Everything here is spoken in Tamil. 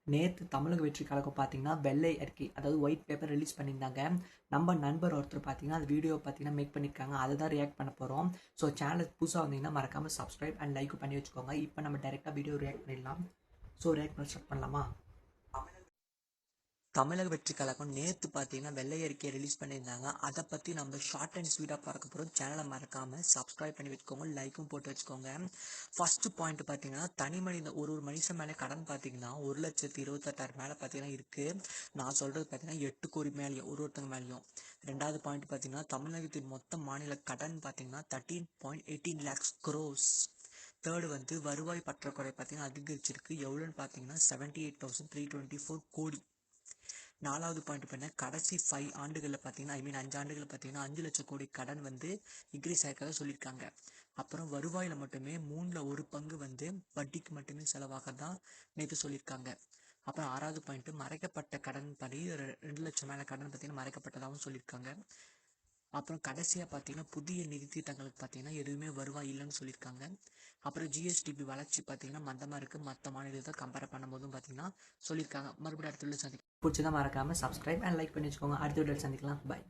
நேற்று தமிழக வெற்றி கழகம் பார்த்தீங்கன்னா வெள்ளை அறிக்கை அதாவது ஒயிட் பேப்பர் ரிலீஸ் பண்ணியிருந்தாங்க. நம்ம நண்பர் ஒருத்தர் பார்த்தீங்கன்னா அந்த வீடியோ பார்த்தீங்கன்னா மேக் பண்ணியிருக்காங்க. அதை தான் ரியாக்ட் பண்ண போகிறோம். ஸோ சேனல் புதுசாக வந்தீங்கன்னா மறக்காமல் சப்ஸ்கிரைப் அண்ட் லைக் பண்ணி வச்சுக்கோங்க. இப்போ நம்ம டேரெக்டாக வீடியோ ரியாக்ட் பண்ணிடலாம். ஸோ ரியாக்ட் பண்ண ஸ்டார்ட் பண்ணலாமா? தமிழக வெற்றி கழகம் நேற்று பார்த்தீங்கன்னா வெள்ளை அறிக்கையை ரிலீஸ் பண்ணியிருந்தாங்க. அதை பற்றி நம்ம ஷார்ட் அண்ட் ஸ்வீட்டாக பார்க்க போகிறோம். சேனலை மறக்காமல் சப்ஸ்கிரைப் பண்ணி வச்சுக்கோங்க, லைக்கும் போட்டு வச்சுக்கோங்க. ஃபர்ஸ்ட் பாயிண்ட் பார்த்தீங்கன்னா தனி மனித ஒரு மனுஷன் மேலே கடன் பார்த்தீங்கன்னா 1,28,600 மேலே பார்த்தீங்கன்னா இருக்குது. நான் சொல்கிறது பார்த்தீங்கன்னா 8 கோடி மேலேயும் ஒருத்தங்க மேலேயும். ரெண்டாவது பாயிண்ட் பார்த்தீங்கன்னா தமிழகத்தின் மொத்த மாநில கடன் பார்த்தீங்கன்னா 13.18 lakhs crores. தேர்டு வந்து வருவாய் பற்றாக்குறை பார்த்தீங்கன்னா அதிகரிச்சிருக்கு. எவ்வளோன்னு பார்த்தீங்கன்னா 78,324 கோடி. நாலாவது பாயிண்ட் பண்ண கடைசி 5 ஆண்டுகளில் பார்த்தீங்கன்னா 5 ஆண்டுகளில் பார்த்தீங்கன்னா 5 லட்சம் கோடி கடன் வந்து இன்க்ரீஸ் ஆயிருக்கதாக சொல்லியிருக்காங்க. அப்புறம் வருவாயில் மட்டுமே 1/3 வந்து வட்டிக்கு மட்டுமே செலவாக தான் நேற்று சொல்லியிருக்காங்க. அப்புறம் ஆறாவது பாயிண்ட் மறைக்கப்பட்ட கடன் படி 2 லட்சம் மேலே கடன் பார்த்தீங்கன்னா மறைக்கப்பட்டதாகவும் சொல்லியிருக்காங்க. அப்புறம் கடைசியாக பார்த்தீங்கன்னா புதிய நிதி திட்டங்களுக்கு பார்த்தீங்கன்னா எதுவுமே வருவாய் இல்லைன்னு சொல்லியிருக்காங்க. அப்புறம் ஜிஎஸ்டிபி வளர்ச்சி பார்த்தீங்கன்னா மந்தமாக இருக்குது, மற்ற மாநிலத்தை கம்பேர் பண்ணும்போதும் பார்த்தீங்கன்னா சொல்லியிருக்காங்க. மறுபடியும் அடுத்த வீடியோ சந்திக்கலாம். பிடிச்சதா மறக்காமல் சப்ஸ்கிரைப் அண்ட் லைக் பண்ணி வச்சுக்கோங்க. அடுத்த வீடியோ சந்திக்கலாம். பாய்.